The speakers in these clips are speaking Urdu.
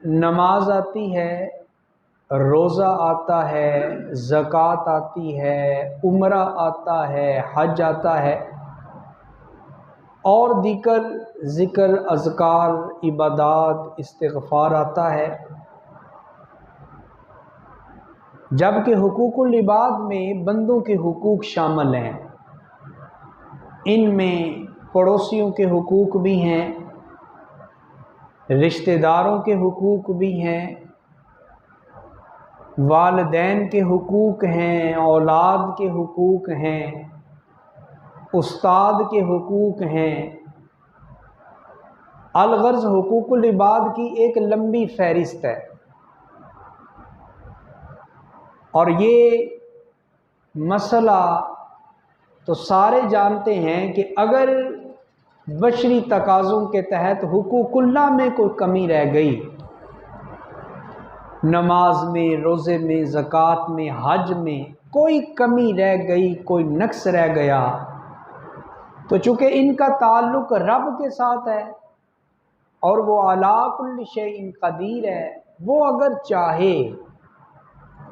نماز آتی ہے، روزہ آتا ہے، زکوٰۃ آتی ہے، عمرہ آتا ہے، حج آتا ہے، اور دیگر ذکر، اذکار، عبادات، استغفار آتا ہے، جبکہ حقوق العباد میں بندوں کے حقوق شامل ہیں۔ ان میں پڑوسیوں کے حقوق بھی ہیں، رشتہ داروں کے حقوق بھی ہیں، والدین کے حقوق ہیں، اولاد کے حقوق ہیں، استاد کے حقوق ہیں۔ الغرض حقوق العباد کی ایک لمبی فہرست ہے، اور یہ مسئلہ تو سارے جانتے ہیں کہ اگر بشری تقاضوں کے تحت حقوق اللہ میں کوئی کمی رہ گئی، نماز میں، روزے میں، زکوٰۃ میں، حج میں کوئی کمی رہ گئی، کوئی نقص رہ گیا، تو چونکہ ان کا تعلق رب کے ساتھ ہے اور وہ علی کل شیء قدیر ہے، وہ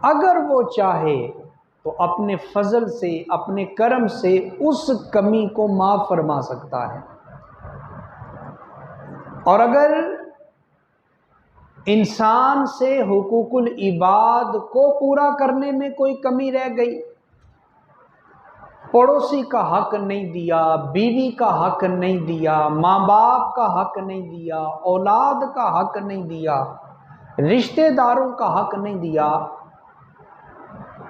اگر وہ چاہے تو اپنے فضل سے، اپنے کرم سے اس کمی کو معاف فرما سکتا ہے۔ اور اگر انسان سے حقوق العباد کو پورا کرنے میں کوئی کمی رہ گئی، پڑوسی کا حق نہیں دیا، بیوی کا حق نہیں دیا، ماں باپ کا حق نہیں دیا، اولاد کا حق نہیں دیا، رشتہ داروں کا حق نہیں دیا،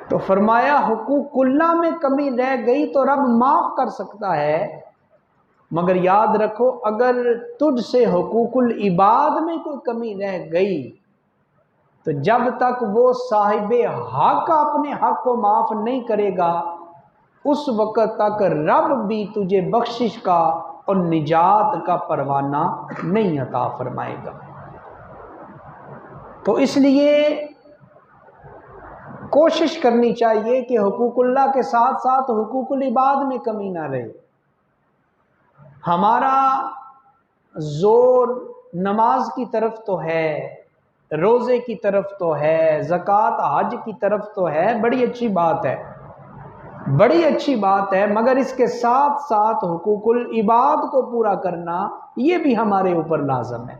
تو فرمایا حقوق اللہ میں کمی رہ گئی تو رب معاف کر سکتا ہے، مگر یاد رکھو اگر تجھ سے حقوق العباد میں کوئی کمی رہ گئی تو جب تک وہ صاحب حق اپنے حق کو معاف نہیں کرے گا، اس وقت تک رب بھی تجھے بخشش کا اور نجات کا پروانہ نہیں عطا فرمائے گا۔ تو اس لیے کوشش کرنی چاہیے کہ حقوق اللہ کے ساتھ ساتھ حقوق العباد میں کمی نہ رہے۔ ہمارا زور نماز کی طرف تو ہے، روزے کی طرف تو ہے، زکوٰۃ حج کی طرف تو ہے، بڑی اچھی بات ہے، بڑی اچھی بات ہے، مگر اس کے ساتھ ساتھ حقوق العباد کو پورا کرنا یہ بھی ہمارے اوپر لازم ہے۔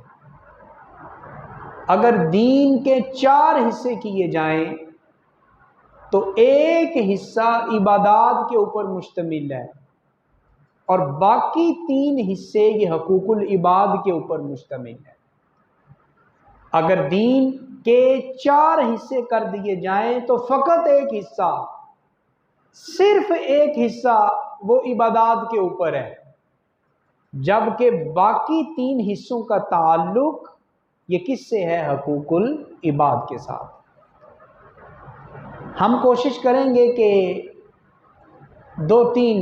اگر دین کے 4 حصے کیے جائیں تو ایک حصہ عبادات کے اوپر مشتمل ہے اور باقی 3 حصے یہ حقوق العباد کے اوپر مشتمل ہے۔ اگر دین کے 4 حصے کر دیے جائیں تو فقط ایک حصہ، صرف ایک حصہ وہ عبادات کے اوپر ہے، جبکہ باقی 3 حصوں کا تعلق یہ کس سے ہے؟ حقوق العباد کے ساتھ۔ ہم کوشش کریں گے کہ 2-3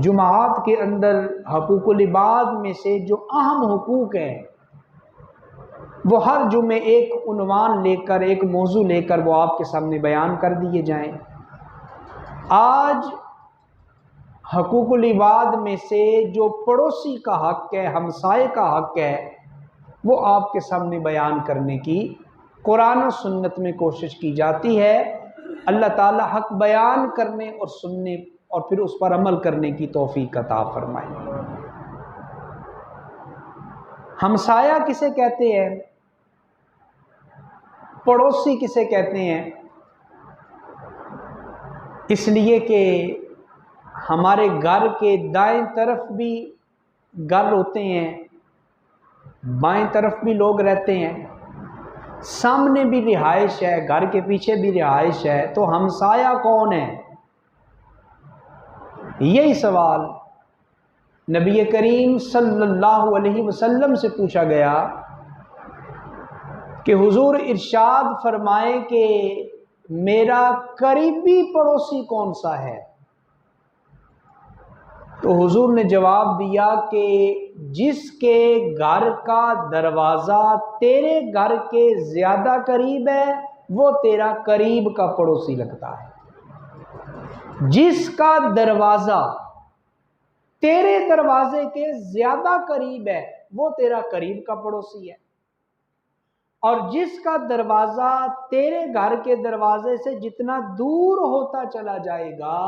جمعات کے اندر حقوق العباد میں سے جو اہم حقوق ہیں وہ ہر جمعے ایک عنوان لے کر، ایک موضوع لے کر وہ آپ کے سامنے بیان کر دیے جائیں۔ آج حقوق العباد میں سے جو پڑوسی کا حق ہے، ہمسائے کا حق ہے، وہ آپ کے سامنے بیان کرنے کی قرآن و سنت میں کوشش کی جاتی ہے۔ اللہ تعالی حق بیان کرنے اور سننے اور پھر اس پر عمل کرنے کی توفیق عطا فرمائے۔ ہمسایہ کسے کہتے ہیں؟ پڑوسی کسے کہتے ہیں؟ اس لیے کہ ہمارے گھر کے دائیں طرف بھی گھر ہوتے ہیں، بائیں طرف بھی لوگ رہتے ہیں، سامنے بھی رہائش ہے، گھر کے پیچھے بھی رہائش ہے، تو ہمسایہ کون ہے؟ یہی سوال نبی کریم صلی اللہ علیہ وسلم سے پوچھا گیا کہ حضور ارشاد فرمائے کہ میرا قریبی پڑوسی کون سا ہے؟ تو حضور نے جواب دیا کہ جس کے گھر کا دروازہ تیرے گھر کے زیادہ قریب ہے وہ تیرا قریب کا پڑوسی لگتا ہے۔ جس کا دروازہ تیرے دروازے کے زیادہ قریب ہے وہ تیرا قریب کا پڑوسی ہے۔ اور جس کا دروازہ تیرے گھر کے دروازے سے جتنا دور ہوتا چلا جائے گا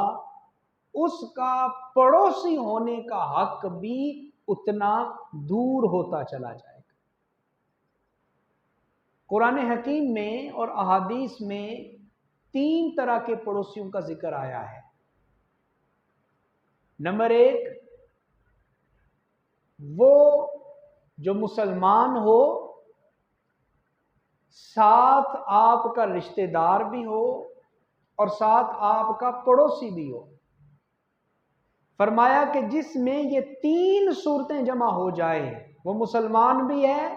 اس کا پڑوسی ہونے کا حق بھی اتنا دور ہوتا چلا جائے گا۔ قرآن حکیم میں اور احادیث میں 3 طرح کے پڑوسیوں کا ذکر آیا ہے۔ نمبر 1، وہ جو مسلمان ہو، ساتھ آپ کا رشتہ دار بھی ہو اور ساتھ آپ کا پڑوسی بھی ہو۔ فرمایا کہ جس میں یہ 3 صورتیں جمع ہو جائیں، وہ مسلمان بھی ہے،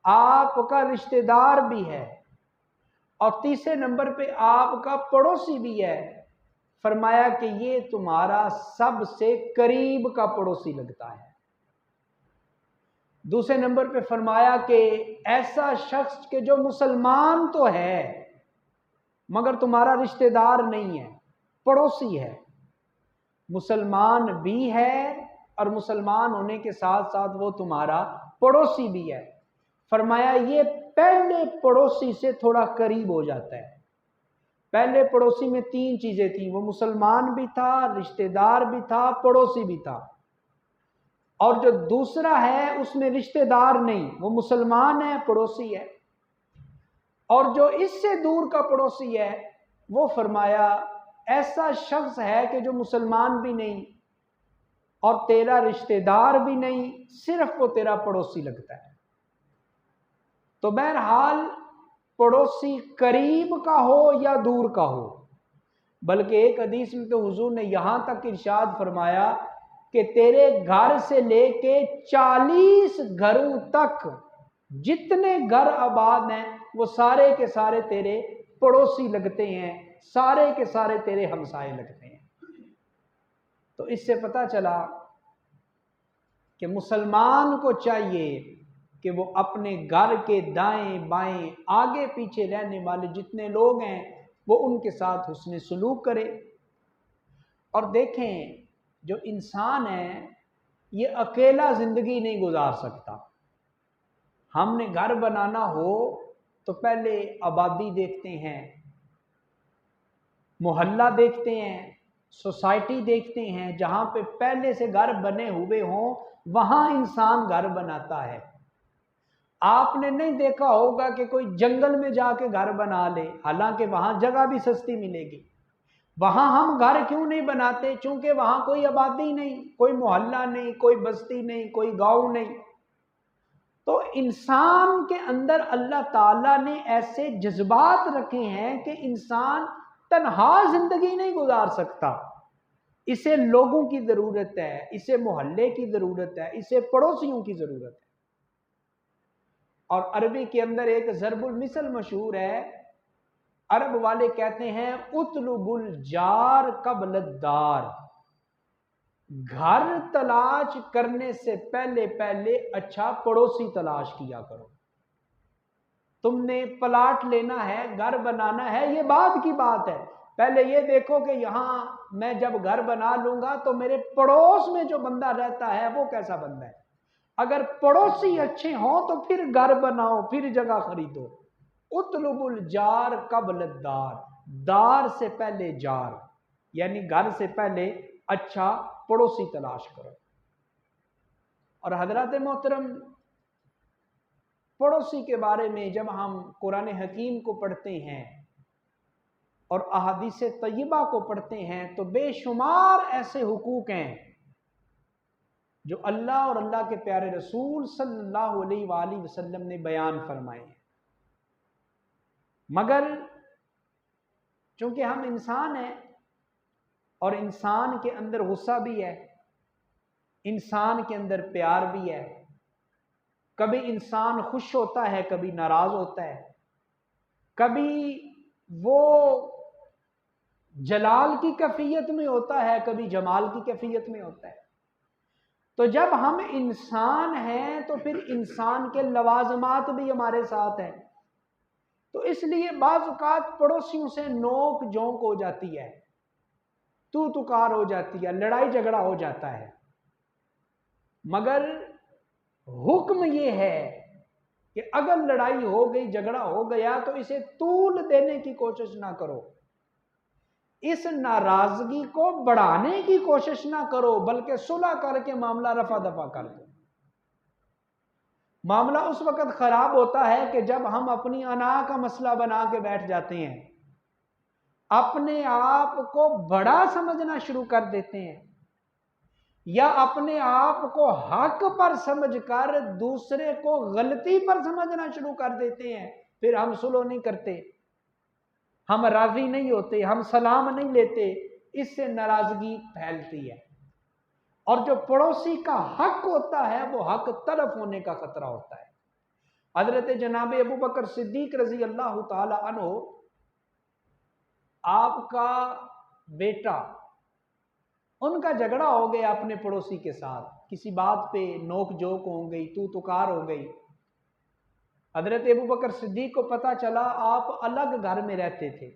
آپ کا رشتہ دار بھی ہے اور تیسرے نمبر پہ آپ کا پڑوسی بھی ہے، فرمایا کہ یہ تمہارا سب سے قریب کا پڑوسی لگتا ہے۔ دوسرے نمبر پہ فرمایا کہ ایسا شخص کہ جو مسلمان تو ہے مگر تمہارا رشتہ دار نہیں ہے، پڑوسی ہے، مسلمان بھی ہے اور مسلمان ہونے کے ساتھ ساتھ وہ تمہارا پڑوسی بھی ہے۔ فرمایا یہ پہلے پڑوسی سے تھوڑا قریب ہو جاتا ہے۔ پہلے پڑوسی میں 3 چیزیں تھیں، وہ مسلمان بھی تھا، رشتہ دار بھی تھا، پڑوسی بھی تھا۔ اور جو دوسرا ہے اس میں رشتہ دار نہیں، وہ مسلمان ہے، پڑوسی ہے۔ اور جو اس سے دور کا پڑوسی ہے وہ فرمایا ایسا شخص ہے کہ جو مسلمان بھی نہیں اور تیرا رشتہ دار بھی نہیں، صرف وہ تیرا پڑوسی لگتا ہے۔ تو بہرحال پڑوسی قریب کا ہو یا دور کا ہو، بلکہ ایک حدیث میں تو حضور نے یہاں تک ارشاد فرمایا کہ تیرے گھر سے لے کے 40 گھروں تک جتنے گھر آباد ہیں وہ سارے کے سارے تیرے پڑوسی لگتے ہیں، سارے کے سارے تیرے ہمسائے لگتے ہیں۔ تو اس سے پتہ چلا کہ مسلمان کو چاہیے کہ وہ اپنے گھر کے دائیں بائیں آگے پیچھے رہنے والے جتنے لوگ ہیں وہ ان کے ساتھ حسن سلوک کرے۔ اور دیکھیں جو انسان ہے یہ اکیلا زندگی نہیں گزار سکتا۔ ہم نے گھر بنانا ہو تو پہلے آبادی دیکھتے ہیں، محلہ دیکھتے ہیں، سوسائٹی دیکھتے ہیں، جہاں پہ پہلے سے گھر بنے ہوئے ہوں وہاں انسان گھر بناتا ہے۔ آپ نے نہیں دیکھا ہوگا کہ کوئی جنگل میں جا کے گھر بنا لے، حالانکہ وہاں جگہ بھی سستی ملے گی۔ وہاں ہم گھر کیوں نہیں بناتے؟ چونکہ وہاں کوئی آبادی نہیں، کوئی محلہ نہیں، کوئی بستی نہیں، کوئی گاؤں نہیں۔ تو انسان کے اندر اللہ تعالیٰ نے ایسے جذبات رکھے ہیں کہ انسان تنہا زندگی نہیں گزار سکتا، اسے لوگوں کی ضرورت ہے، اسے محلے کی ضرورت ہے، اسے پڑوسیوں کی ضرورت ہے۔ اور عربی کے اندر ایک ضرب المثل مشہور ہے، عرب والے کہتے ہیں اطلب الجار قبل الدار، گھر تلاش کرنے سے پہلے پہلے اچھا پڑوسی تلاش کیا کرو۔ تم نے پلاٹ لینا ہے، گھر بنانا ہے، یہ بعد کی بات ہے، پہلے یہ دیکھو کہ یہاں میں جب گھر بنا لوں گا تو میرے پڑوس میں جو بندہ رہتا ہے وہ کیسا بندہ ہے۔ اگر پڑوسی اچھے ہوں تو پھر گھر بناؤ، پھر جگہ خریدو۔ اطلب الجار قبل الدار، دار سے پہلے جار، یعنی گھر سے پہلے اچھا پڑوسی تلاش کرو۔ اور حضرات محترم، پڑوسی کے بارے میں جب ہم قرآن حکیم کو پڑھتے ہیں اور احادیث طیبہ کو پڑھتے ہیں تو بے شمار ایسے حقوق ہیں جو اللہ اور اللہ کے پیارے رسول صلی اللہ علیہ وآلہ وسلم نے بیان فرمائے ہیں، مگر چونکہ ہم انسان ہیں اور انسان کے اندر غصہ بھی ہے، انسان کے اندر پیار بھی ہے، کبھی انسان خوش ہوتا ہے، کبھی ناراض ہوتا ہے، کبھی وہ جلال کی کیفیت میں ہوتا ہے، کبھی جمال کی کیفیت میں ہوتا ہے۔ تو جب ہم انسان ہیں تو پھر انسان کے لوازمات بھی ہمارے ساتھ ہیں، تو اس لیے بعض اوقات پڑوسیوں سے نوک جھونک ہو جاتی ہے، تو تکار ہو جاتی ہے، لڑائی جھگڑا ہو جاتا ہے، مگر حکم یہ ہے کہ اگر لڑائی ہو گئی، جھگڑا ہو گیا تو اسے طول دینے کی کوشش نہ کرو، اس ناراضگی کو بڑھانے کی کوشش نہ کرو، بلکہ صلح کر کے معاملہ رفع دفع کر دو۔ معاملہ اس وقت خراب ہوتا ہے کہ جب ہم اپنی انا کا مسئلہ بنا کے بیٹھ جاتے ہیں، اپنے آپ کو بڑا سمجھنا شروع کر دیتے ہیں، یا اپنے آپ کو حق پر سمجھ کر دوسرے کو غلطی پر سمجھنا شروع کر دیتے ہیں، پھر ہم صلح نہیں کرتے، ہم راضی نہیں ہوتے، ہم سلام نہیں لیتے، اس سے ناراضگی پھیلتی ہے، اور جو پڑوسی کا حق ہوتا ہے وہ حق تلف ہونے کا خطرہ ہوتا ہے۔ حضرت جناب ابو بکر صدیق رضی اللہ تعالی عنہ، آپ کا بیٹا، ان کا جھگڑا ہو گیا اپنے پڑوسی کے ساتھ، کسی بات پہ نوک جھوک ہو گئی، تو تکار ہو گئی۔ حضرت ابو بکر صدیق کو پتا چلا، آپ الگ گھر میں رہتے تھے،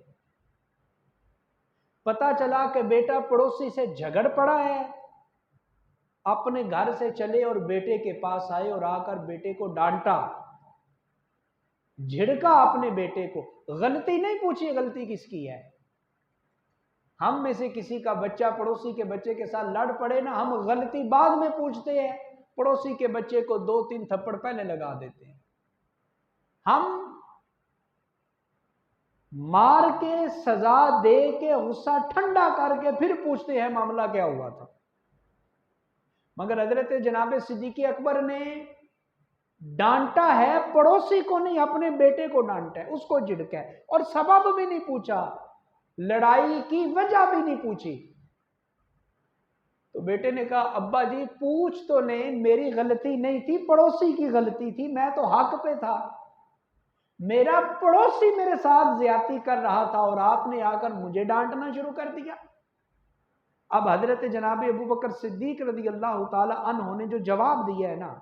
پتا چلا کہ بیٹا پڑوسی سے جھگڑ پڑا ہے، اپنے گھر سے چلے اور بیٹے کے پاس آئے اور آ کر بیٹے کو ڈانٹا، جھڑکا اپنے بیٹے کو، غلطی نہیں پوچھی غلطی کس کی ہے۔ ہم میں سے کسی کا بچہ پڑوسی کے بچے کے ساتھ لڑ پڑے نا، ہم غلطی بعد میں پوچھتے ہیں، پڑوسی کے بچے کو 2-3 تھپڑ پہلے لگا دیتے ہیں، ہم مار کے سزا دے کے غصہ ٹھنڈا کر کے پھر پوچھتے ہیں معاملہ کیا ہوا تھا۔ مگر حضرت جناب صدیق اکبر نے ڈانٹا ہے پڑوسی کو نہیں، اپنے بیٹے کو ڈانٹا ہے، اس کو جھڑکا ہے، اور سبب بھی نہیں پوچھا، لڑائی کی وجہ بھی نہیں پوچھی۔ تو بیٹے نے کہا ابا جی پوچھ تو نہیں، میری غلطی نہیں تھی، پڑوسی کی غلطی تھی، میں تو حق پہ تھا، میرا پڑوسی میرے ساتھ زیادتی کر رہا تھا اور آپ نے آ کر مجھے ڈانٹنا شروع کر دیا۔ اب حضرت جناب ابو بکر صدیق رضی اللہ تعالی عنہ نے جو جواب دیا ہے نا،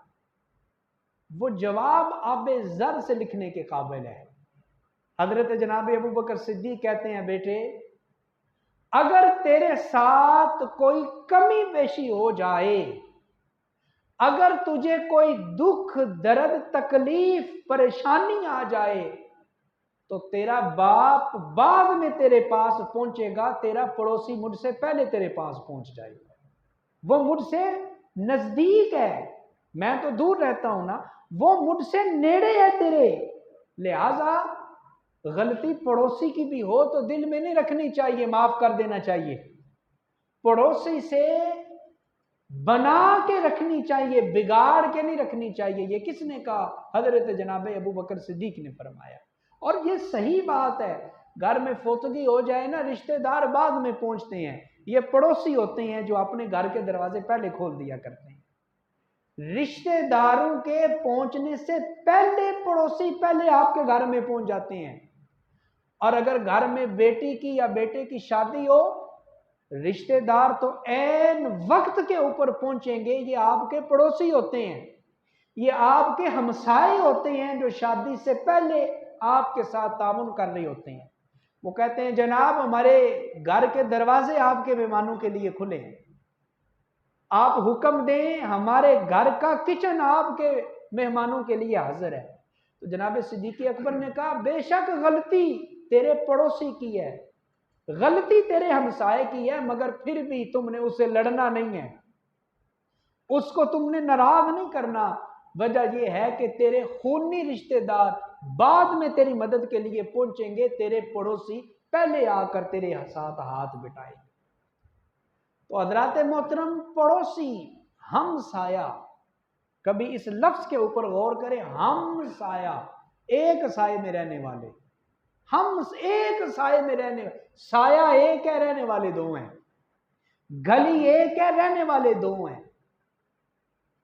وہ جواب آب زر سے لکھنے کے قابل ہے۔ حضرت جناب ابو بکر صدیق کہتے ہیں بیٹے، اگر تیرے ساتھ کوئی کمی بیشی ہو جائے، اگر تجھے کوئی دکھ درد تکلیف پریشانی آ جائے، تو تیرا باپ بعد میں تیرے پاس پہنچے گا، تیرا پڑوسی مجھ سے پہلے تیرے پاس پہنچ جائے گا، وہ مجھ سے نزدیک ہے، میں تو دور رہتا ہوں نا، وہ مجھ سے نیڑے ہے تیرے، لہذا غلطی پڑوسی کی بھی ہو تو دل میں نہیں رکھنی چاہیے، معاف کر دینا چاہیے، پڑوسی سے بنا کے رکھنی چاہیے، بگاڑ کے نہیں رکھنی چاہیے۔ یہ کس نے کہا؟ حضرت جناب ابو بکر صدیق نے فرمایا، اور یہ صحیح بات ہے۔ گھر میں فوتگی ہو جائے نا، رشتہ دار بعد میں پہنچتے ہیں، یہ پڑوسی ہوتے ہیں جو اپنے گھر کے دروازے پہلے کھول دیا کرتے ہیں۔ رشتہ داروں کے پہنچنے سے پہلے پڑوسی پہلے آپ کے گھر میں پہنچ جاتے ہیں، اور اگر گھر میں بیٹی کی یا بیٹے کی شادی ہو، رشتہ دار تو عین وقت کے اوپر پہنچیں گے، یہ آپ کے پڑوسی ہوتے ہیں، یہ آپ کے ہمسائے ہوتے ہیں جو شادی سے پہلے آپ کے ساتھ تعاون کر رہے ہوتے ہیں۔ وہ کہتے ہیں جناب ہمارے گھر کے دروازے آپ کے مہمانوں کے لیے کھلے ہیں، آپ حکم دیں، ہمارے گھر کا کچن آپ کے مہمانوں کے لیے حاضر ہے۔ تو جناب صدیق اکبر نے کہا بے شک غلطی تیرے پڑوسی کی ہے، غلطی تیرے ہمسائے کی ہے، مگر پھر بھی تم نے اسے لڑنا نہیں ہے، اس کو تم نے ناراض نہیں کرنا۔ وجہ یہ ہے کہ تیرے خونی رشتہ دار بعد میں تیری مدد کے لیے پہنچیں گے، تیرے پڑوسی پہلے آ کر تیرے ساتھ ہاتھ بٹائیں گے۔ تو حضرات محترم، پڑوسی، ہم سایہ، کبھی اس لفظ کے اوپر غور کریں، ہم سایہ، ایک سائے میں رہنے والے، ہم ایک سائے میں رہنے، سایہ ایک ہے، رہنے والے دو ہیں، گلی ایک ہے، رہنے والے دو ہیں۔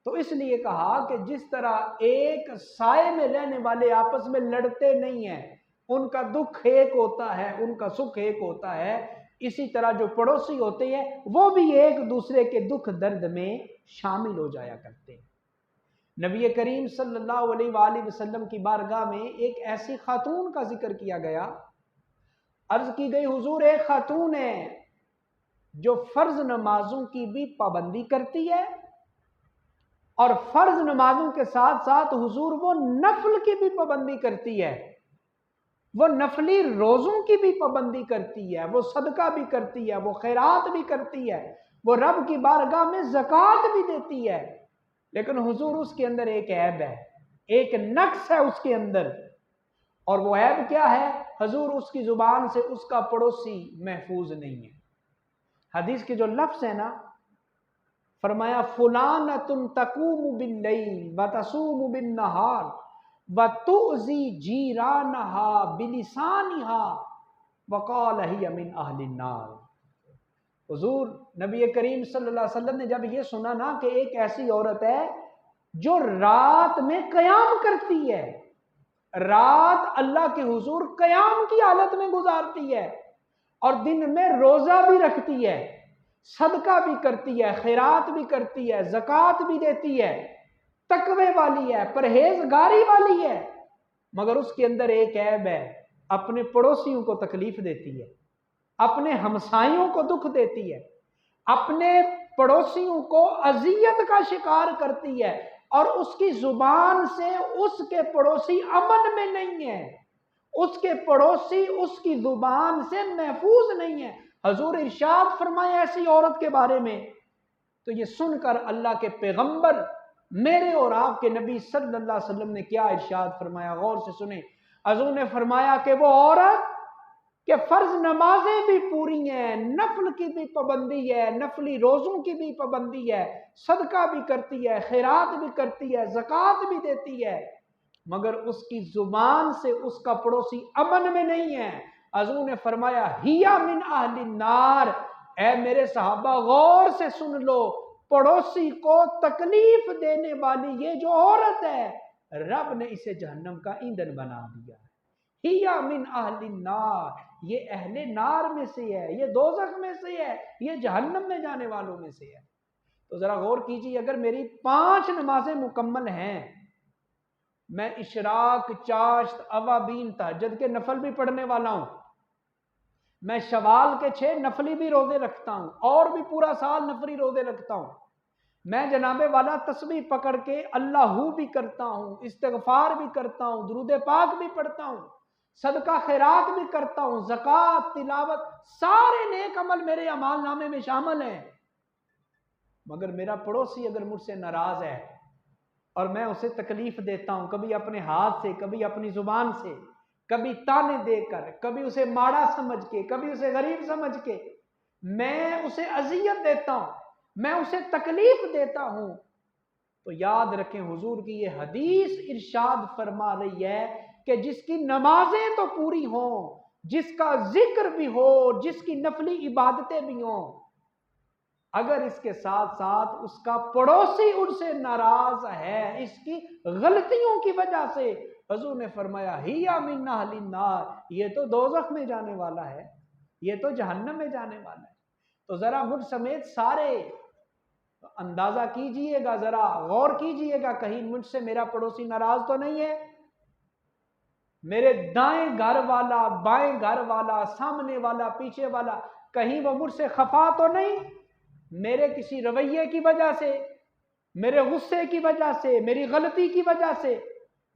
تو اس لیے کہا کہ جس طرح ایک سائے میں رہنے والے آپس میں لڑتے نہیں ہیں، ان کا دکھ ایک ہوتا ہے، ان کا سکھ ایک ہوتا ہے، اسی طرح جو پڑوسی ہوتے ہیں وہ بھی ایک دوسرے کے دکھ درد میں شامل ہو جایا کرتے ہیں۔ نبی کریم صلی اللہ علیہ وآلہ وسلم کی بارگاہ میں ایک ایسی خاتون کا ذکر کیا گیا، عرض کی گئی حضور ایک خاتون ہے جو فرض نمازوں کی بھی پابندی کرتی ہے اور فرض نمازوں کے ساتھ ساتھ حضور وہ نفل کی بھی پابندی کرتی ہے، وہ نفلی روزوں کی بھی پابندی کرتی ہے، وہ صدقہ بھی کرتی ہے، وہ خیرات بھی کرتی ہے، وہ رب کی بارگاہ میں زکوٰۃ بھی دیتی ہے، لیکن حضور اس کے اندر ایک عیب ہے، ایک نقص ہے اس کے اندر، اور وہ عیب کیا ہے؟ حضور اس کی زبان سے اس کا پڑوسی محفوظ نہیں ہے۔ حدیث کے جو لفظ ہے نا، فرمایا فلانۃ تقوم باللیل وتصوم بالنہار وتؤذی جیرانہا بلسانہا وقال ہی من اہل النار۔ حضور نبی کریم صلی اللہ علیہ وسلم نے جب یہ سنا نا کہ ایک ایسی عورت ہے جو رات میں قیام کرتی ہے، رات اللہ کے حضور قیام کی حالت میں گزارتی ہے، اور دن میں روزہ بھی رکھتی ہے، صدقہ بھی کرتی ہے، خیرات بھی کرتی ہے، زکوٰۃ بھی دیتی ہے، تقوی والی ہے، پرہیزگاری والی ہے، مگر اس کے اندر ایک عیب ہے، اپنے پڑوسیوں کو تکلیف دیتی ہے، اپنے ہمسائیوں کو دکھ دیتی ہے، اپنے پڑوسیوں کو اذیت کا شکار کرتی ہے، اور اس کی زبان سے اس کے پڑوسی امن میں نہیں ہے، اس کے پڑوسی اس کی زبان سے محفوظ نہیں ہے۔ حضور ارشاد فرمائے ایسی عورت کے بارے میں، تو یہ سن کر اللہ کے پیغمبر میرے اور آپ کے نبی صلی اللہ علیہ وسلم نے کیا ارشاد فرمایا؟ غور سے سنیں۔ حضور نے فرمایا کہ وہ عورت کہ فرض نمازیں بھی پوری ہیں، نفل کی بھی پابندی ہے، نفلی روزوں کی بھی پابندی ہے، صدقہ بھی کرتی ہے، خیرات بھی کرتی ہے، زکوٰۃ بھی دیتی ہے، مگر اس کی زبان سے اس کا پڑوسی امن میں نہیں ہے۔ حضور نے فرمایا ہیا من اہل النار، اے میرے صحابہ غور سے سن لو، پڑوسی کو تکلیف دینے والی یہ جو عورت ہے، رب نے اسے جہنم کا ایندھن بنا دیا ہے۔ ہیا من اہل النار، یہ اہل نار میں سے ہے، یہ دوزخ میں سے ہے، یہ جہنم میں جانے والوں میں سے ہے۔ تو ذرا غور کیجیے، اگر میری 5 نمازیں مکمل ہیں، میں اشراق، چاشت، اوابین، تہجد کے نفل بھی پڑھنے والا ہوں، میں شوال کے 6 نفلی بھی روزے رکھتا ہوں، اور بھی پورا سال نفلی روزے رکھتا ہوں، میں جناب والا تسبیح پکڑ کے اللہ بھی کرتا ہوں، استغفار بھی کرتا ہوں، درود پاک بھی پڑھتا ہوں، صدقہ خیرات بھی کرتا ہوں، زکوٰۃ، تلاوت، سارے نیک عمل میرے اعمال نامے میں شامل ہیں، مگر میرا پڑوسی اگر مجھ سے ناراض ہے اور میں اسے تکلیف دیتا ہوں، کبھی اپنے ہاتھ سے، کبھی اپنی زبان سے، کبھی تانے دے کر، کبھی اسے ماڑا سمجھ کے، کبھی اسے غریب سمجھ کے میں اسے اذیت دیتا ہوں، میں اسے تکلیف دیتا ہوں، تو یاد رکھیں حضور کی یہ حدیث ارشاد فرما رہی ہے کہ جس کی نمازیں تو پوری ہوں، جس کا ذکر بھی ہو، جس کی نفلی عبادتیں بھی ہوں، اگر اس کے ساتھ ساتھ اس کا پڑوسی ان سے ناراض ہے اس کی غلطیوں کی وجہ سے، حضور نے فرمایا ہیا من اہل النار، یہ تو دوزخ میں جانے والا ہے، یہ تو جہنم میں جانے والا ہے۔ تو ذرا مجھ سمیت سارے اندازہ کیجئے گا، ذرا غور کیجئے گا، کہیں مجھ سے میرا پڑوسی ناراض تو نہیں ہے؟ میرے دائیں گھر والا، بائیں گھر والا، سامنے والا، پیچھے والا، کہیں وہ مجھ سے خفا تو نہیں؟ میرے کسی رویے کی وجہ سے، میرے غصے کی وجہ سے، میری غلطی کی وجہ سے،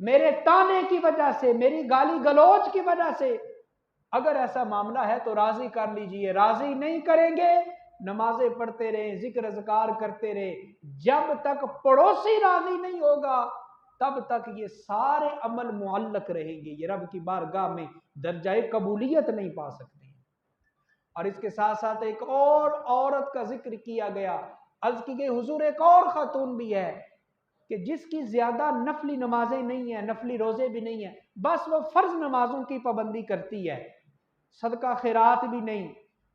میرے تانے کی وجہ سے، میری گالی گلوچ کی وجہ سے اگر ایسا معاملہ ہے تو راضی کر لیجئے۔ راضی نہیں کریں گے، نمازیں پڑھتے رہیں، ذکر اذکار کرتے رہیں، جب تک پڑوسی راضی نہیں ہوگا تب تک یہ سارے عمل معلق رہیں گے، یہ رب کی بارگاہ میں درجہ قبولیت نہیں پا سکتے۔ اور اس کے ساتھ ساتھ ایک اور عورت کا ذکر کیا گیا، عرض کی گئی حضور ایک اور خاتون بھی ہے کہ جس کی زیادہ نفلی نمازیں نہیں ہیں، نفلی روزے بھی نہیں ہیں، بس وہ فرض نمازوں کی پابندی کرتی ہے، صدقہ خیرات بھی نہیں،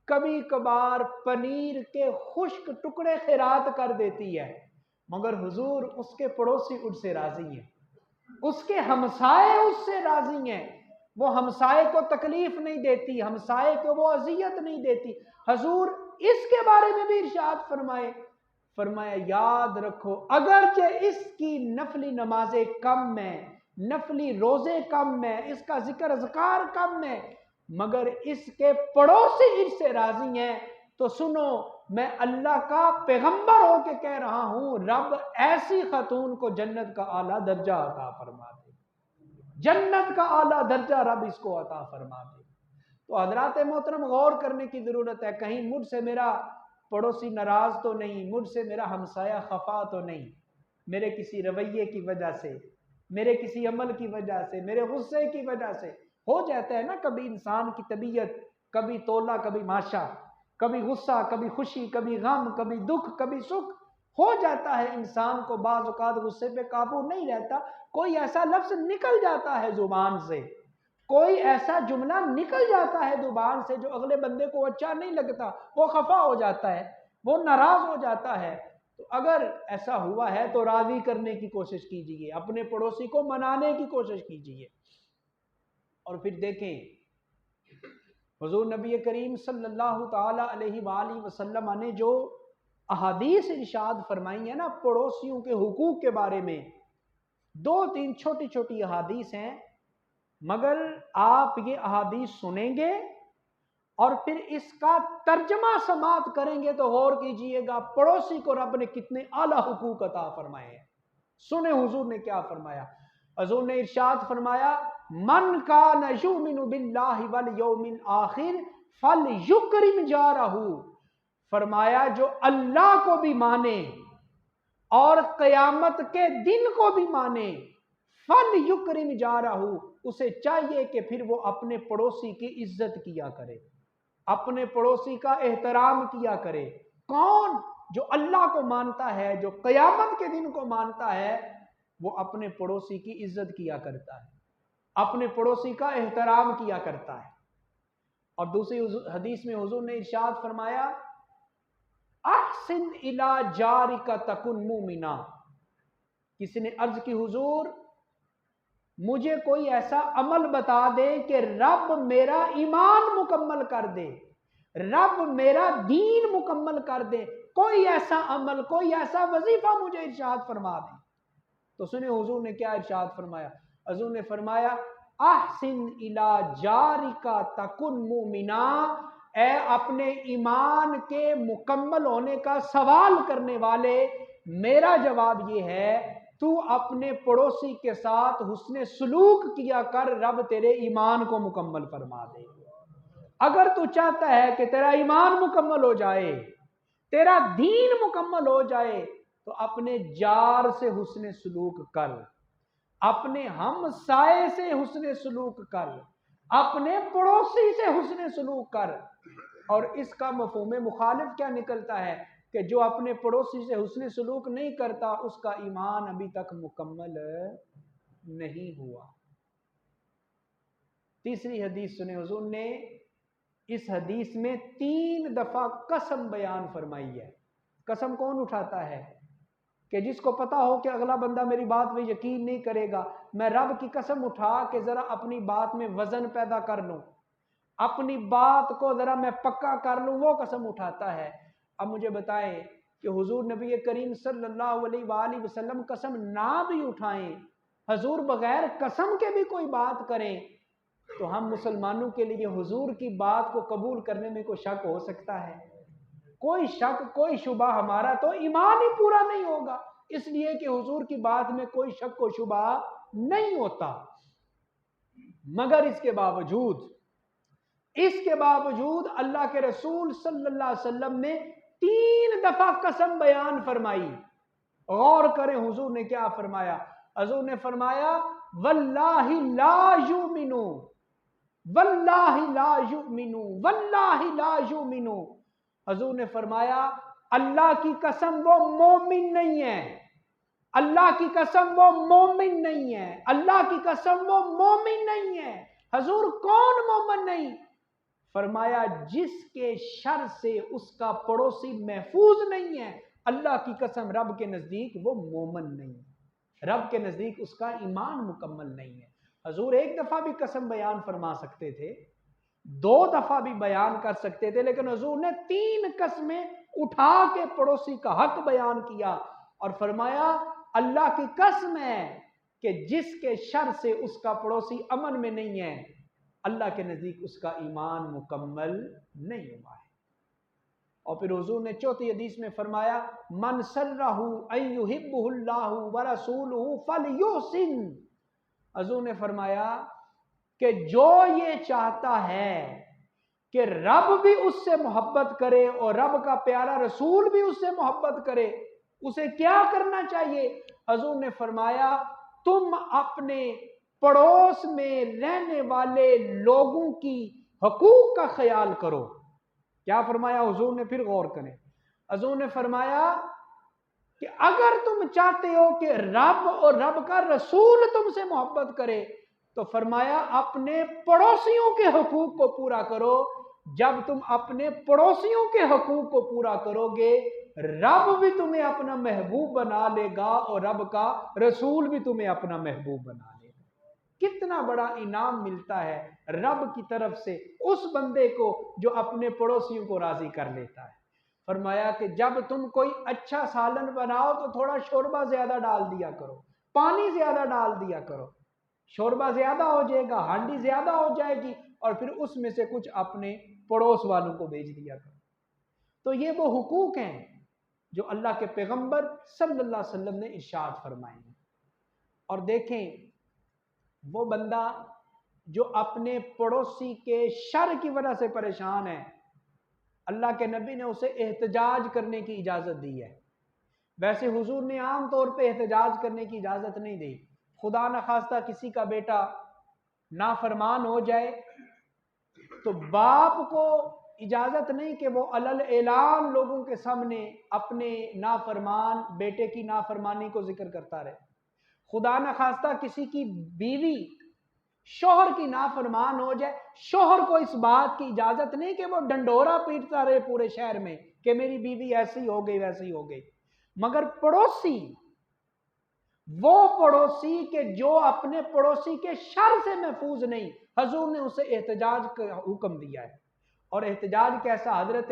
کبھی کبھار پنیر کے خشک ٹکڑے خیرات کر دیتی ہے، مگر حضور اس کے پڑوسی اس سے راضی ہیں، اس کے ہمسائے اس سے راضی ہیں، وہ ہمسائے کو تکلیف نہیں دیتی، ہمسائے کو وہ اذیت نہیں دیتی۔ حضور اس کے بارے میں بھی ارشاد فرمایا یاد رکھو اگرچہ اس کی نفلی نمازیں کم ہیں، نفلی روزے کم ہیں، اس کا ذکر اذکار کم ہے، مگر اس کے پڑوسی اس سے راضی ہیں، تو سنو میں اللہ کا پیغمبر ہو کے کہہ رہا ہوں، رب ایسی خاتون کو جنت کا اعلیٰ درجہ عطا فرما دے، جنت کا اعلیٰ درجہ رب اس کو عطا فرما دے۔ تو حضرات محترم غور کرنے کی ضرورت ہے، کہیں مجھ سے میرا پڑوسی ناراض تو نہیں، مجھ سے میرا ہمسایہ خفا تو نہیں، میرے کسی رویے کی وجہ سے، میرے کسی عمل کی وجہ سے، میرے غصے کی وجہ سے ہو جاتا ہے نا کبھی انسان کی طبیعت، کبھی تولا کبھی ماشا، کبھی غصہ کبھی خوشی، کبھی غم کبھی دکھ کبھی سکھ، ہو جاتا ہے انسان کو بعض اوقات غصے پہ قابو نہیں رہتا، کوئی ایسا لفظ نکل جاتا ہے زبان سے، کوئی ایسا جملہ نکل جاتا ہے زبان سے جو اگلے بندے کو اچھا نہیں لگتا، وہ خفا ہو جاتا ہے، وہ ناراض ہو جاتا ہے۔ تو اگر ایسا ہوا ہے تو راضی کرنے کی کوشش کیجئے، اپنے پڑوسی کو منانے کی کوشش کیجئے۔ اور پھر دیکھیں حضور نبی کریم صلی اللہ تعالی علیہ وآلہ وسلم نے جو احادیث ارشاد فرمائی ہیں نا پڑوسیوں کے حقوق کے بارے میں، 2-3 چھوٹی چھوٹی احادیث ہیں، مگر آپ یہ احادیث سنیں گے اور پھر اس کا ترجمہ سماعت کریں گے تو غور کیجئے گا پڑوسی کو رب نے کتنے اعلیٰ حقوق عطا فرمائے ہیں۔ سنیں حضور نے کیا فرمایا، حضور نے ارشاد فرمایا من کان یؤمن باللہ والیوم الآخر فلیکرم جارہ، فرمایا جو اللہ کو بھی مانے اور قیامت کے دن کو بھی مانے، فلیکرم جارہ، اسے چاہیے کہ پھر وہ اپنے پڑوسی کی عزت کیا کرے، اپنے پڑوسی کا احترام کیا کرے۔ کون؟ جو اللہ کو مانتا ہے، جو قیامت کے دن کو مانتا ہے، وہ اپنے پڑوسی کی عزت کیا کرتا ہے، اپنے پڑوسی کا احترام کیا کرتا ہے۔ اور دوسری حدیث میں حضور نے ارشاد فرمایا احسن الی جارک تکن مومنا، کسی نے عرض کی حضور مجھے کوئی ایسا عمل بتا دے کہ رب میرا ایمان مکمل کر دے، رب میرا دین مکمل کر دے، کوئی ایسا عمل، کوئی ایسا وظیفہ مجھے ارشاد فرما دے۔ تو سنیں حضور نے کیا ارشاد فرمایا، حضور نے فرمایا احسن الی جارک تکن مومنا، اے اپنے ایمان کے مکمل ہونے کا سوال کرنے والے، میرا جواب یہ ہے تو اپنے پڑوسی کے ساتھ حسن سلوک کیا کر، رب تیرے ایمان کو مکمل فرما دے۔ اگر تو چاہتا ہے کہ تیرا ایمان مکمل ہو جائے، تیرا دین مکمل ہو جائے، تو اپنے جار سے حسن سلوک کر، اپنے ہمسائے سے حسن سلوک کر، اپنے پڑوسی سے حسن سلوک کر۔ اور اس کا مفہوم مخالف کیا نکلتا ہے کہ جو اپنے پڑوسی سے حسن سلوک نہیں کرتا اس کا ایمان ابھی تک مکمل نہیں ہوا۔ تیسری حدیث سنیں، حضور نے اس حدیث میں 3 دفعہ قسم بیان فرمائی ہے۔ قسم کون اٹھاتا ہے؟ کہ جس کو پتا ہو کہ اگلا بندہ میری بات پہ یقین نہیں کرے گا، میں رب کی قسم اٹھا کے ذرا اپنی بات میں وزن پیدا کر لوں، اپنی بات کو ذرا میں پکا کر لوں، وہ قسم اٹھاتا ہے۔ اب مجھے بتائیں کہ حضور نبی کریم صلی اللہ علیہ وآلہ وسلم قسم نہ بھی اٹھائیں، حضور بغیر قسم کے بھی کوئی بات کریں، تو ہم مسلمانوں کے لیے حضور کی بات کو قبول کرنے میں کوئی شک ہو سکتا ہے؟ کوئی شک کوئی شبہ ہمارا تو ایمان ہی پورا نہیں ہوگا، اس لیے کہ حضور کی بات میں کوئی شک و شبہ نہیں ہوتا۔ مگر اس کے باوجود اللہ کے رسول صلی اللہ علیہ وسلم نے 3 دفعہ قسم بیان فرمائی۔ غور کریں حضور نے کیا فرمایا، حضور نے فرمایا واللہ لا یؤمنو، واللہ لا یؤمنو، واللہ لا یؤمنو، حضور نے فرمایا اللہ کی قسم وہ مومن نہیں ہے، اللہ کی قسم وہ مومن نہیں ہے، اللہ کی قسم وہ مومن نہیں ہے۔ حضور کون مومن نہیں؟ فرمایا جس کے شر سے اس کا پڑوسی محفوظ نہیں ہے، اللہ کی قسم رب کے نزدیک وہ مومن نہیں ہے، رب کے نزدیک اس کا ایمان مکمل نہیں ہے۔ حضور 1 دفعہ بھی قسم بیان فرما سکتے تھے، 2 دفعہ بھی بیان کر سکتے تھے، لیکن حضور نے 3 قسمیں اٹھا کے پڑوسی کا حق بیان کیا اور فرمایا اللہ کی قسم ہے کہ جس کے شر سے اس کا پڑوسی امن میں نہیں ہے، اللہ کے نزدیک اس کا ایمان مکمل نہیں ہوا ہے۔ اور پھر حضور نے چوتھی حدیث میں فرمایا من سرہ ان یحبہ اللہ ورسولہ فلیحسن، حضور نے فرمایا کہ جو یہ چاہتا ہے کہ رب بھی اس سے محبت کرے اور رب کا پیارا رسول بھی اس سے محبت کرے، اسے کیا کرنا چاہیے؟ حضور نے فرمایا تم اپنے پڑوس میں رہنے والے لوگوں کی حقوق کا خیال کرو۔ کیا فرمایا حضور نے؟ پھر غور کریں، حضور نے فرمایا کہ اگر تم چاہتے ہو کہ رب اور رب کا رسول تم سے محبت کرے تو فرمایا اپنے پڑوسیوں کے حقوق کو پورا کرو۔ جب تم اپنے پڑوسیوں کے حقوق کو پورا کرو گے رب بھی تمہیں اپنا محبوب بنا لے گا اور رب کا رسول بھی تمہیں اپنا محبوب بنا لے گا۔ کتنا بڑا انعام ملتا ہے رب کی طرف سے اس بندے کو جو اپنے پڑوسیوں کو راضی کر لیتا ہے۔ فرمایا کہ جب تم کوئی اچھا سالن بناؤ تو تھوڑا شوربہ زیادہ ڈال دیا کرو، پانی زیادہ ڈال دیا کرو، شوربہ زیادہ ہو جائے گا، ہانڈی زیادہ ہو جائے گی، اور پھر اس میں سے کچھ اپنے پڑوس والوں کو بھیج دیا کرو۔ تو یہ وہ حقوق ہیں جو اللہ کے پیغمبر صلی اللہ علیہ وسلم نے ارشاد فرمائے ہیں۔ اور دیکھیں وہ بندہ جو اپنے پڑوسی کے شر کی وجہ سے پریشان ہے، اللہ کے نبی نے اسے احتجاج کرنے کی اجازت دی ہے۔ ویسے حضور نے عام طور پہ احتجاج کرنے کی اجازت نہیں دی۔ خدا نخواستہ کسی کا بیٹا نافرمان ہو جائے تو باپ کو اجازت نہیں کہ وہ علل اعلان لوگوں کے سامنے اپنے نافرمان بیٹے کی نافرمانی کو ذکر کرتا رہے۔ خدا نخواستہ کسی کی بیوی شوہر کی نافرمان ہو جائے، شوہر کو اس بات کی اجازت نہیں کہ وہ ڈنڈورا پیٹتا رہے پورے شہر میں کہ میری بیوی ایسی ہو گئی ویسی ہو گئی، مگر پڑوسی، وہ پڑوسی کہ جو اپنے پڑوسی کے شر سے محفوظ نہیں، حضور نے اسے احتجاج کا حکم دیا ہے۔ اور احتجاج کیسا؟ حضرت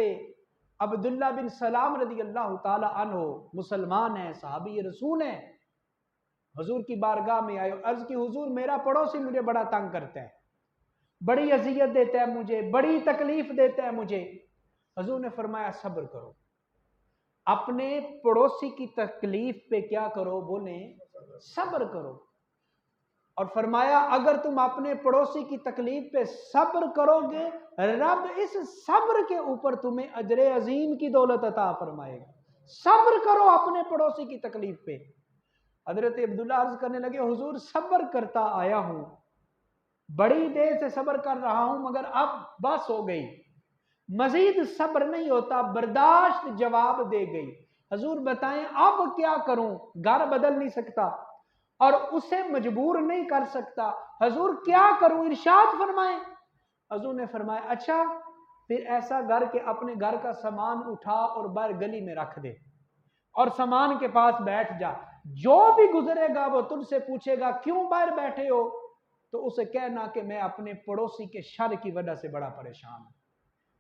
عبداللہ بن سلام رضی اللہ تعالی عنہ مسلمان ہیں، صحابی رسول ہیں، حضور کی بارگاہ میں آئے، عرض کی حضور میرا پڑوسی مجھے بڑا تنگ کرتا ہے، بڑی اذیت دیتا ہے مجھے، بڑی تکلیف دیتا ہے مجھے۔ حضور نے فرمایا صبر کرو، اپنے پڑوسی کی تکلیف پہ کیا کرو؟ بولیں صبر کرو۔ اور فرمایا اگر تم اپنے پڑوسی کی تکلیف پہ صبر کرو گے رب اس صبر کے اوپر تمہیں اجر عظیم کی دولت عطا فرمائے گا۔ صبر کرو اپنے پڑوسی کی تکلیف پہ۔ حضرت عبداللہ عرض کرنے لگے حضور صبر کرتا آیا ہوں، بڑی دیر سے صبر کر رہا ہوں مگر اب بس ہو گئی، مزید صبر نہیں ہوتا، برداشت جواب دے گئی۔ حضور بتائیں اب کیا کروں؟ گھر بدل نہیں سکتا اور اسے مجبور نہیں کر سکتا، حضور کیا کروں؟ ارشاد فرمائیں۔ حضور نے فرمایا اچھا پھر ایسا گھر کہ اپنے گھر کا سامان اٹھا اور باہر گلی میں رکھ دے اور سامان کے پاس بیٹھ جا، جو بھی گزرے گا وہ تجھ سے پوچھے گا کیوں باہر بیٹھے ہو، تو اسے کہنا کہ میں اپنے پڑوسی کے شر کی وجہ سے بڑا پریشان ہوں،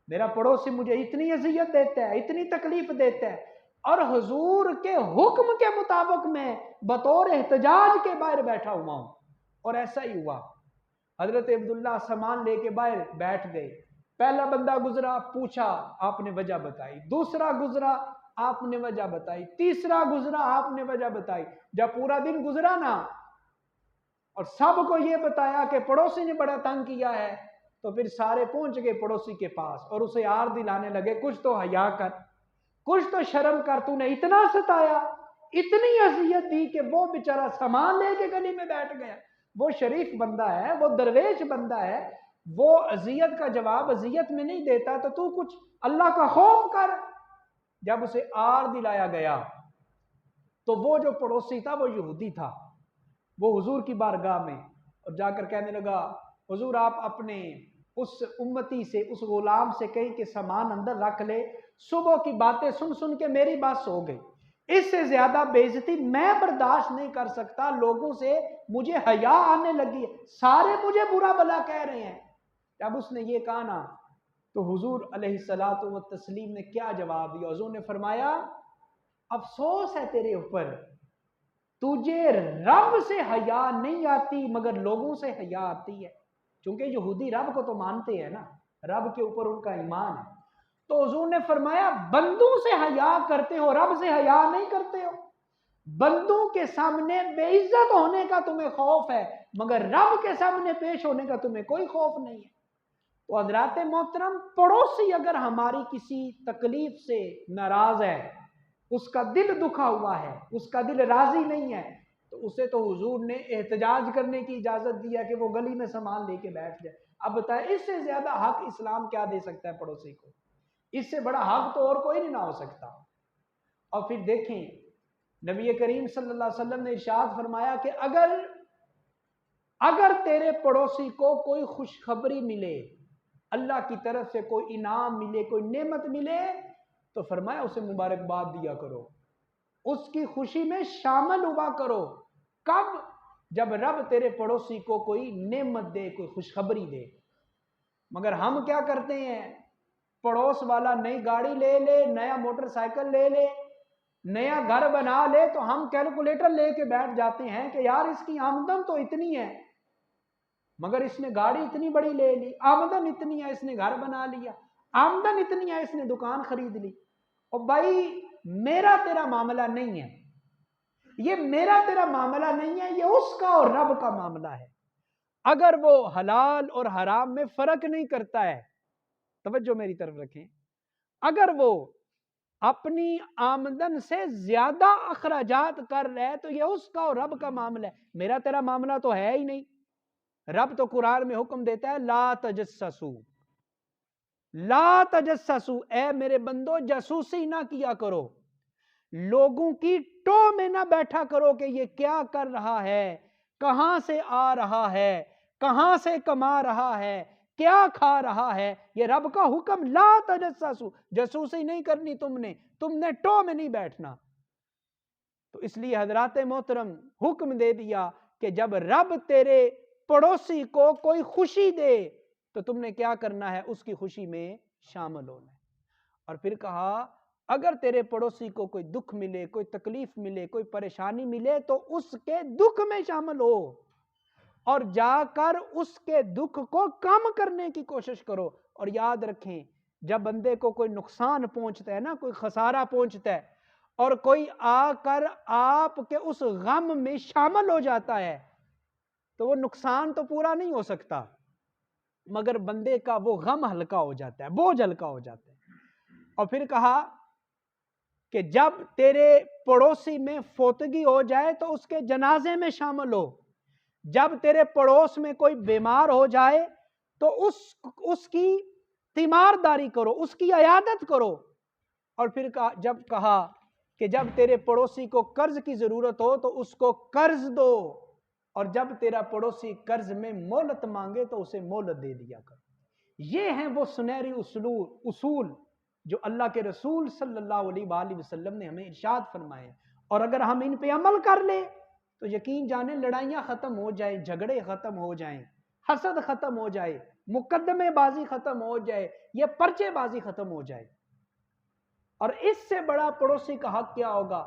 میرا پڑوسی مجھے اتنی اذیت دیتا ہے، اتنی تکلیف دیتا ہے، اور حضور کے حکم کے مطابق میں بطور احتجاج کے باہر بیٹھا ہوا ہوں۔ اور ایسا ہی ہوا، حضرت عبداللہ سامان لے کے باہر بیٹھ گئے، پہلا بندہ گزرا پوچھا، آپ نے وجہ بتائی، دوسرا گزرا آپ نے وجہ بتائی، تیسرا گزرا آپ نے وجہ بتائی۔ جب پورا دن گزرا نا اور سب کو یہ بتایا کہ پڑوسی نے بڑا تنگ کیا ہے، تو پھر سارے پہنچ گئے پڑوسی کے پاس اور اسے آر دلانے لگے کچھ تو حیا کر، کچھ تو شرم کر، تو نے اتنا ستایا، اتنی اذیت دی کہ وہ بیچارہ سامان لے کے گلی میں بیٹھ گیا۔ وہ شریف بندہ ہے، وہ درویش بندہ ہے، وہ اذیت کا جواب اذیت میں نہیں دیتا، تو کچھ اللہ کا خوف کر۔ جب اسے آر دلایا گیا تو وہ جو پڑوسی تھا وہ یہودی تھا، وہ حضور کی بارگاہ میں اور جا کر کہنے لگا حضور آپ اپنے اس امتی سے، اس غلام سے کہیں کہ سامان اندر رکھ لے، صبح کی باتیں سن سن کے میری بات سو گئی، اس سے زیادہ بے عزتی میں برداشت نہیں کر سکتا، لوگوں سے مجھے حیا آنے لگی ہے، سارے مجھے برا بلا کہہ رہے ہیں۔ جب اس نے یہ کہا نا تو حضور علیہ الصلوۃ والتسلیم نے کیا جواب دیا؟ حضور نے فرمایا افسوس ہے تیرے اوپر، تجھے رب سے حیا نہیں آتی مگر لوگوں سے حیا آتی ہے، چونکہ یہودی رب کو تو مانتے ہیں نا، رب کے اوپر ان کا ایمان ہے، تو حضور نے فرمایا بندوں سے حیا کرتے ہو، رب سے حیا نہیں کرتے ہو۔ بندوں کے سامنے بے عزت ہونے کا تمہیں خوف ہے، مگر رب کے سامنے پیش ہونے کا تمہیں کوئی خوف نہیں ہے۔ تو حضرات محترم، پڑوسی اگر ہماری کسی تکلیف سے ناراض ہے، اس کا دل دکھا ہوا ہے، اس کا دل راضی نہیں ہے، تو اسے تو حضور نے احتجاج کرنے کی اجازت دیا کہ وہ گلی میں سامان لے کے بیٹھ جائے۔ اب بتائیں اس سے زیادہ حق اسلام کیا دے سکتا ہے پڑوسی کو؟ اس سے بڑا حق تو اور کوئی نہیں نہ ہو سکتا۔ اور پھر دیکھیں نبی کریم صلی اللہ علیہ وسلم نے ارشاد فرمایا کہ اگر تیرے پڑوسی کو کوئی خوشخبری ملے، اللہ کی طرف سے کوئی انعام ملے، کوئی نعمت ملے، تو فرمایا اسے مبارکباد دیا کرو، اس کی خوشی میں شامل ہوا کرو۔ کب؟ جب رب تیرے پڑوسی کو کوئی نعمت دے، کوئی خوشخبری دے۔ مگر ہم کیا کرتے ہیں؟ پڑوس والا نئی گاڑی لے لے، نیا موٹر سائیکل لے لے، نیا گھر بنا لے، تو ہم کیلکولیٹر لے کے بیٹھ جاتے ہیں کہ یار اس کی آمدن تو اتنی ہے، مگر اس نے گاڑی اتنی بڑی لے لی، آمدن اتنی ہے اس نے گھر بنا لیا، آمدن اتنی ہے اس نے دکان خرید لی۔ اور بھائی میرا تیرا معاملہ نہیں ہے، یہ میرا تیرا معاملہ نہیں ہے، یہ اس کا اور رب کا معاملہ ہے۔ اگر وہ حلال اور حرام میں فرق نہیں کرتا ہے، توجہ میری طرف رکھیں، اگر وہ اپنی آمدن سے زیادہ اخراجات کر رہے ہیں تو یہ اس کا اور رب کا معاملہ ہے، میرا تیرا معاملہ تو ہے ہی نہیں۔ رب تو قرآن میں حکم دیتا ہے لا تجسسو، لا تجسسو، اے میرے بندو جاسوسی نہ کیا کرو، لوگوں کی ٹو میں نہ بیٹھا کرو کہ یہ کیا کر رہا ہے، کہاں سے آ رہا ہے، کہاں سے کما رہا ہے، کیا کھا رہا ہے۔ یہ رب کا حکم، لا تجسسو، جاسوسی نہیں کرنی، تم نے ٹو میں نہیں بیٹھنا۔ تو اس لیے حضرات محترم حکم دے دیا کہ جب رب تیرے پڑوسی کو کوئی خوشی دے تو تم نے کیا کرنا ہے؟ اس کی خوشی میں شامل ہونا ہے۔ اور پھر کہا اگر تیرے پڑوسی کو کوئی دکھ ملے، کوئی تکلیف ملے، کوئی پریشانی ملے تو اس کے دکھ میں شامل ہو اور جا کر اس کے دکھ کو کم کرنے کی کوشش کرو۔ اور یاد رکھیں جب بندے کو کوئی نقصان پہنچتا ہے نا، کوئی خسارہ پہنچتا ہے، اور کوئی آ کر آپ کے اس غم میں شامل ہو جاتا ہے تو وہ نقصان تو پورا نہیں ہو سکتا، مگر بندے کا وہ غم ہلکا ہو جاتا ہے، بوجھ ہلکا ہو جاتا ہے۔ اور پھر کہا کہ جب تیرے پڑوسی میں فوتگی ہو جائے تو اس کے جنازے میں شامل ہو، جب تیرے پڑوس میں کوئی بیمار ہو جائے تو اس کی تیمارداری کرو، اس کی عیادت کرو۔ اور پھر کہا کہ جب تیرے پڑوسی کو قرض کی ضرورت ہو تو اس کو قرض دو، اور جب تیرا پڑوسی قرض میں مہلت مانگے تو اسے مہلت دے دیا کر۔ یہ ہیں وہ سنہری اصول جو اللہ کے رسول صلی اللہ علیہ وآلہ وسلم نے ہمیں ارشاد فرمائے، اور اگر ہم ان پہ عمل کر لیں تو یقین جانیں لڑائیاں ختم ہو جائیں، جھگڑے ختم ہو جائیں، حسد ختم ہو جائے، مقدمے بازی ختم ہو جائے، یہ پرچے بازی ختم ہو جائے۔ اور اس سے بڑا پڑوسی کا حق کیا ہوگا؟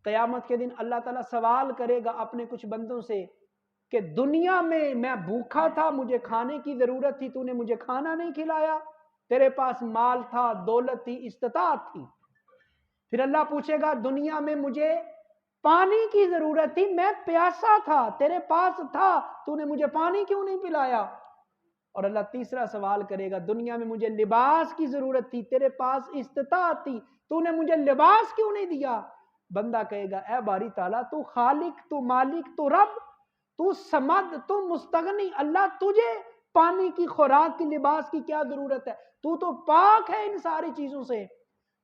قیامت کے دن اللہ تعالیٰ سوال کرے گا اپنے کچھ بندوں سے کہ دنیا میں بھوکا تھا، مجھے کھانے کی ضرورت تھی، تو نے مجھے کھانا نہیں کھلایا، تیرے پاس مال تھا، دولت تھی، استطاعت تھی۔ پھر اللہ پوچھے گا دنیا میں مجھے پانی کی ضرورت تھی، میں پیاسا تھا، تیرے پاس تھا، تو نے مجھے پانی کیوں نہیں پلایا؟ اور اللہ تیسرا سوال کرے گا دنیا میں مجھے لباس کی ضرورت تھی، تیرے پاس استطاعت تھی، تو نے مجھے لباس کیوں نہیں دیا؟ بندہ کہے گا اے باری تعالیٰ تو خالق، تو مالک، تو رب، تو سمد، تو مستغنی، اللہ تجھے پانی کی، خوراک کی، لباس کی کیا ضرورت ہے؟ تو پاک ہے ان ساری چیزوں سے۔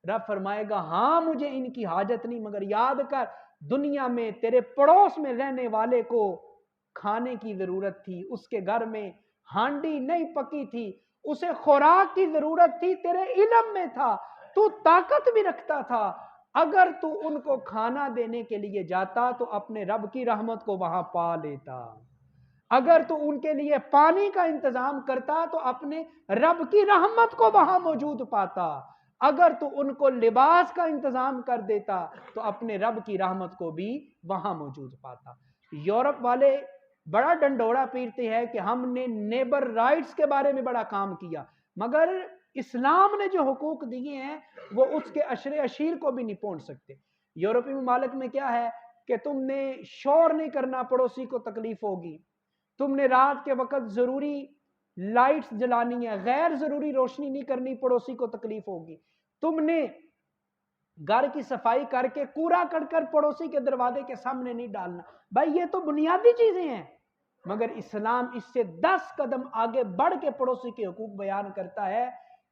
رب فرمائے گا ہاں مجھے ان کی حاجت نہیں، مگر یاد کر دنیا میں تیرے پڑوس میں رہنے والے کو کھانے کی ضرورت تھی، اس کے گھر میں ہانڈی نہیں پکی تھی، اسے خوراک کی ضرورت تھی، تیرے علم میں تھا، تو طاقت بھی رکھتا تھا، اگر تو ان کو کھانا دینے کے لیے جاتا تو اپنے رب کی رحمت کو وہاں پا لیتا، اگر تو ان کے لیے پانی کا انتظام کرتا تو اپنے رب کی رحمت کو وہاں موجود پاتا، اگر تو ان کو لباس کا انتظام کر دیتا تو اپنے رب کی رحمت کو بھی وہاں موجود پاتا۔ یورپ والے بڑا ڈنڈورا پیٹتے ہیں کہ ہم نے نیبر رائٹس کے بارے میں بڑا کام کیا، مگر اسلام نے جو حقوق دیے ہیں وہ اس کے عشر عشیر کو بھی نہیں پہنچ سکتے۔ یورپی ممالک میں کیا ہے کہ تم نے شور نہیں کرنا، پڑوسی کو تکلیف ہوگی، تم نے رات کے وقت ضروری لائٹس جلانی ہے، غیر ضروری روشنی نہیں کرنی، پڑوسی کو تکلیف ہوگی، تم نے گھر کی صفائی کر کے کوڑا کر پڑوسی کے دروازے کے سامنے نہیں ڈالنا۔ بھائی یہ تو بنیادی چیزیں ہیں، مگر اسلام اس سے 10 قدم آگے بڑھ کے پڑوسی کے حقوق بیان کرتا ہے۔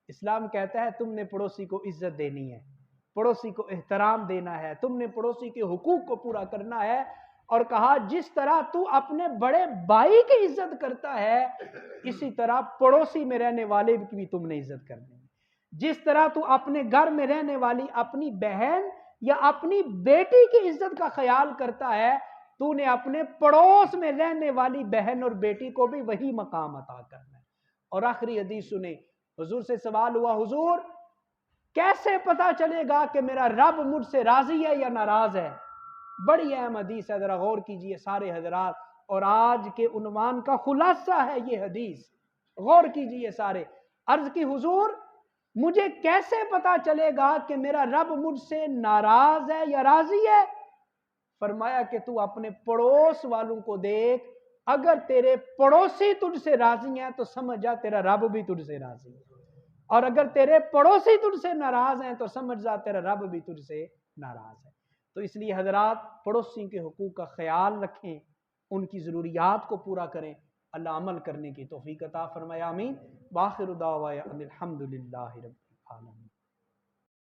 اسلام کہتا ہے تم نے پڑوسی کو عزت دینی ہے، پڑوسی کو احترام دینا ہے، تم نے پڑوسی کے حقوق کو پورا کرنا ہے، اور کہا جس طرح تو اپنے بڑے بھائی کی عزت کرتا ہے اسی طرح پڑوسی میں رہنے والے کی بھی تم نے عزت کرنی ہے۔ جس طرح تو اپنے گھر میں رہنے والی اپنی بہن یا اپنی بیٹی کی عزت کا خیال کرتا ہے، تو نے اپنے پڑوس میں رہنے والی بہن اور بیٹی کو بھی وہی مقام عطا کرنا ہے۔ اور آخری حدیث سنیں، حضور سے سوال ہوا، حضور کیسے پتا چلے گا کہ میرا رب مجھ سے راضی ہے یا ناراض ہے؟ بڑی اہم حدیث ہے، ذرا غور کیجئے سارے حضرات، اور آج کے عنوان کا خلاصہ ہے یہ حدیث، غور کیجئے سارے۔ عرض کی حضور مجھے کیسے پتا چلے گا کہ میرا رب مجھ سے ناراض ہے یا راضی ہے؟ فرمایا کہ تو اپنے پڑوس والوں کو دیکھ، اگر تیرے پڑوسی تجھ سے راضی ہیں تو سمجھ جا تیرا رب بھی تجھ سے راضی ہے، اور اگر تیرے پڑوسی تجھ سے ناراض ہیں تو سمجھ جا تیرا رب بھی تجھ سے ناراض ہے۔ تو اس لیے حضرات پڑوسی کے حقوق کا خیال رکھیں، ان کی ضروریات کو پورا کریں، اللہ عمل کرنے کی توفیق عطا فرمائے، آمین۔ وآخر دعوانا ان الحمد للہ رب العالمین۔